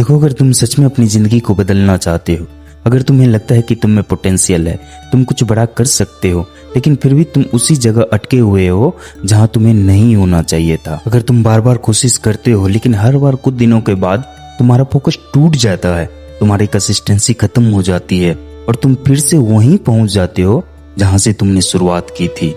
देखो, अगर तुम सच में अपनी जिंदगी को बदलना चाहते हो, अगर तुम्हें लगता है कि तुम में पोटेंशियल है, तुम कुछ बड़ा कर सकते हो, लेकिन फिर भी तुम उसी जगह अटके हुए हो जहां तुम्हें नहीं होना चाहिए था। अगर तुम बार बार कोशिश करते हो लेकिन हर बार कुछ दिनों के बाद तुम्हारा फोकस टूट जाता है, तुम्हारी कंसिस्टेंसी खत्म हो जाती है और तुम फिर से वहीं पहुंच जाते हो जहां से तुमने शुरुआत की थी,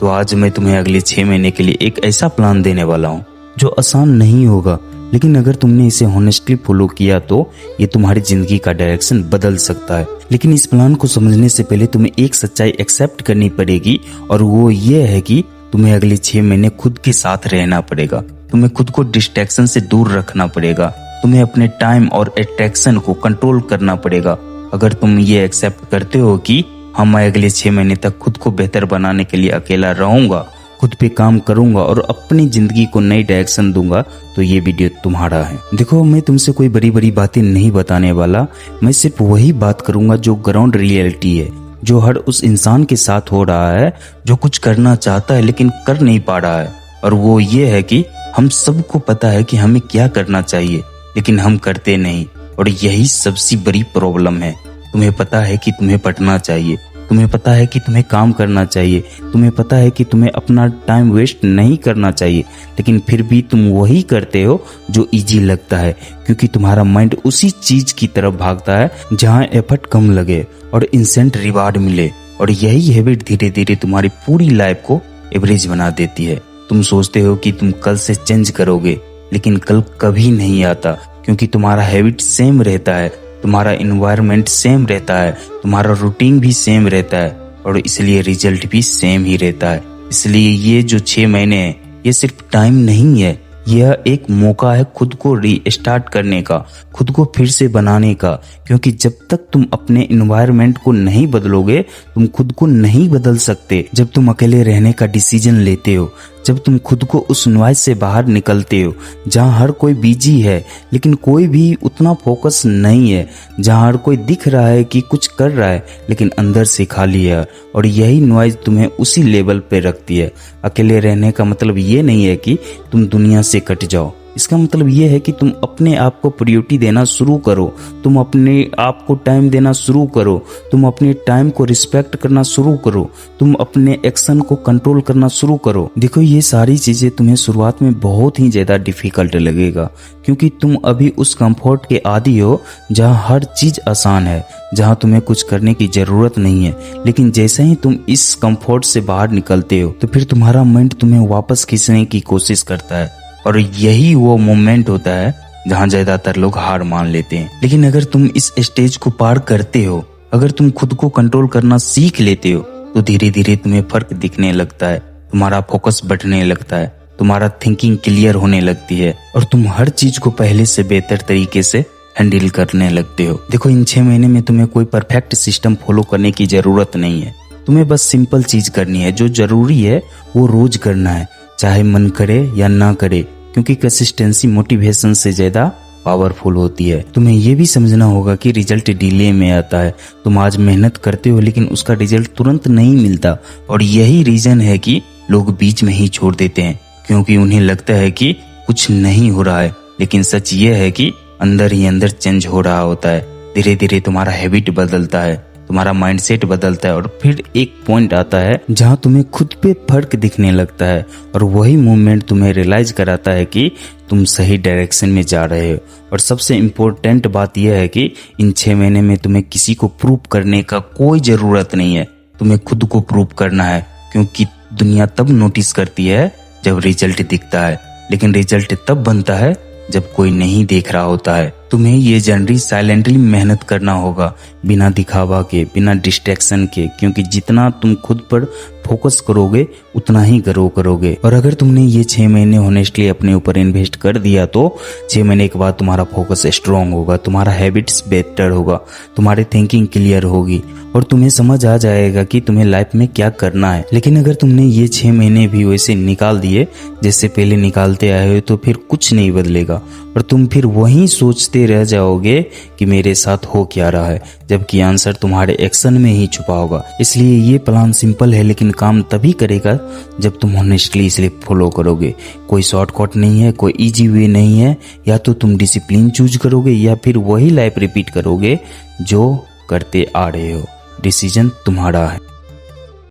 तो आज मैं तुम्हें अगले 6 महीने के लिए एक ऐसा प्लान देने वाला हूं जो आसान नहीं होगा, लेकिन अगर तुमने इसे होनेस्टली फॉलो किया तो ये तुम्हारी जिंदगी का डायरेक्शन बदल सकता है। लेकिन इस प्लान को समझने से पहले तुम्हें एक सच्चाई एक्सेप्ट करनी पड़ेगी, और वो ये है कि तुम्हें अगले 6 महीने खुद के साथ रहना पड़ेगा। तुम्हें खुद को डिस्ट्रैक्शन से दूर रखना पड़ेगा। तुम्हें अपने टाइम और अट्रैक्शन को कंट्रोल करना पड़ेगा। अगर तुम ये एक्सेप्ट करते हो कि मैं अगले 6 महीने तक खुद को बेहतर बनाने के लिए अकेला रहूंगा, खुद पे काम करूंगा और अपनी जिंदगी को नई डायरेक्शन दूंगा, तो ये वीडियो तुम्हारा है। देखो, मैं तुमसे कोई बड़ी बड़ी बातें नहीं बताने वाला, मैं सिर्फ वही बात करूंगा जो ग्राउंड रियलिटी है, जो हर उस इंसान के साथ हो रहा है जो कुछ करना चाहता है लेकिन कर नहीं पा रहा है। और वो ये है कि हम सबको पता है कि हमें क्या करना चाहिए, लेकिन हम करते नहीं, और यही सबसे बड़ी प्रॉब्लम है। तुम्हें पता है कि तुम्हें पढ़ना चाहिए, तुम्हें पता है कि तुम्हें काम करना चाहिए, तुम्हें पता है कि तुम्हें अपना टाइम वेस्ट नहीं करना चाहिए, लेकिन फिर भी तुम वही करते हो जो इजी लगता है, क्योंकि तुम्हारा माइंड उसी चीज की तरफ भागता है जहां एफर्ट कम लगे और इंस्टेंट रिवार्ड मिले। और यही हैबिट धीरे धीरे तुम्हारी पूरी लाइफ को एवरेज बना देती है। तुम सोचते हो कि तुम कल से चेंज करोगे, लेकिन कल कभी नहीं आता, क्योंकि तुम्हारा हैबिट सेम रहता है, तुम्हारा एनवायरनमेंट सेम रहता है, तुम्हारा रूटीन भी सेम रहता है, और इसलिए रिजल्ट भी सेम ही रहता है। इसलिए ये जो 6 महीने हैं, ये सिर्फ टाइम नहीं है, यह एक मौका है खुद को रीस्टार्ट करने का, खुद को फिर से बनाने का। क्योंकि जब तक तुम अपने एनवायरनमेंट को नहीं बदलोगे, तुम खुद को नहीं बदल सकते। जब तुम अकेले रहने का डिसीजन लेते हो, जब तुम खुद को उस नॉइज से बाहर निकलते हो जहां हर कोई बिजी है लेकिन कोई भी उतना फोकस नहीं है, जहां हर कोई दिख रहा है कि कुछ कर रहा है लेकिन अंदर से खाली है, और यही नॉइज तुम्हें उसी लेवल पे रखती है। अकेले रहने का मतलब ये नहीं है कि तुम दुनिया से कट जाओ, इसका मतलब ये है कि तुम अपने आप को प्रायोरिटी देना शुरू करो, तुम अपने आप को टाइम देना शुरू करो, तुम अपने टाइम को रिस्पेक्ट करना शुरू करो, तुम अपने एक्शन को कंट्रोल करना शुरू करो। देखो, ये सारी चीजें तुम्हें शुरुआत में बहुत ही ज्यादा डिफिकल्ट लगेगा, क्योंकि तुम अभी उस कंफर्ट के आदी हो जहां हर चीज आसान है, जहां तुम्हें कुछ करने की जरूरत नहीं है। लेकिन जैसे ही तुम इस कंफर्ट से बाहर निकलते हो, तो फिर तुम्हारा माइंड तुम्हें वापस खींचने की कोशिश करता है, और यही वो मोमेंट होता है जहां ज्यादातर लोग हार मान लेते हैं। लेकिन अगर तुम इस स्टेज को पार करते हो, अगर तुम खुद को कंट्रोल करना सीख लेते हो, तो धीरे धीरे तुम्हें फर्क दिखने लगता है, तुम्हारा फोकस बढ़ने लगता है, तुम्हारा थिंकिंग क्लियर होने लगती है, और तुम हर चीज को पहले से बेहतर तरीके से हैंडल करने लगते हो। देखो, इन 6 महीने में तुम्हें कोई परफेक्ट सिस्टम फॉलो करने की जरूरत नहीं है। तुम्हें बस सिंपल चीज करनी है, जो जरूरी है वो रोज करना है, चाहे मन करे या ना करे, क्योंकि कंसिस्टेंसी मोटिवेशन से ज्यादा पावरफुल होती है। तुम्हें यह भी समझना होगा कि रिजल्ट डिले में आता है। तुम आज मेहनत करते हो लेकिन उसका रिजल्ट तुरंत नहीं मिलता, और यही रीजन है कि लोग बीच में ही छोड़ देते हैं, क्योंकि उन्हें लगता है कि कुछ नहीं हो रहा है। लेकिन सच ये है कि अंदर ही अंदर चेंज हो रहा होता है। धीरे धीरे तुम्हारा हैबिट बदलता है, तुम्हारा माइंडसेट बदलता है, और फिर एक पॉइंट आता है जहां तुम्हें खुद पे फर्क दिखने लगता है, और वही मोमेंट तुम्हें रियलाइज कराता है कि तुम सही डायरेक्शन में जा रहे हो। और सबसे इम्पोर्टेंट बात यह है कि इन 6 महीने में तुम्हें किसी को प्रूव करने का कोई जरूरत नहीं है, तुम्हें खुद को प्रूव करना है। क्योंकि दुनिया तब नोटिस करती है जब रिजल्ट दिखता है, लेकिन रिजल्ट तब बनता है जब कोई नहीं देख रहा होता है। तुम्हें ये जर्नी साइलेंटली मेहनत करना होगा, बिना दिखावा के, बिना डिस्ट्रैक्शन के, क्योंकि जितना तुम खुद पर फोकस करोगे उतना ही ग्रो करोगे। और अगर तुमने ये 6 महीने होनेस्टली अपने ऊपर इन्वेस्ट कर दिया, तो 6 महीने के बाद तुम्हारा फोकस स्ट्रांग होगा, तुम्हारा हैबिट्स बेटर होगा, तुम्हारी थिंकिंग क्लियर होगी, और तुम्हें समझ आ जाएगा कि तुम्हें लाइफ में क्या करना है। लेकिन अगर तुमने ये 6 महीने भी वैसे निकाल दिए जैसे पहले निकालते आए हो, तो फिर कुछ नहीं बदलेगा, और तुम फिर वही सोचते रह जाओगे कि मेरे साथ हो क्या रहा है, जबकि आंसर तुम्हारे एक्शन में ही छुपा होगा। इसलिए ये प्लान सिंपल है लेकिन डिसिप्लिन काम तभी करेगा जब तुम ऑनेस्टली इसे फॉलो करोगे। कोई शॉर्टकट नहीं है, कोई इजी वे नहीं है। या तो तुम डिसिप्लिन चूज करोगे या फिर वही लाइफ रिपीट करोगे जो करते आ रहे हो। डिसीजन तुम्हारा है।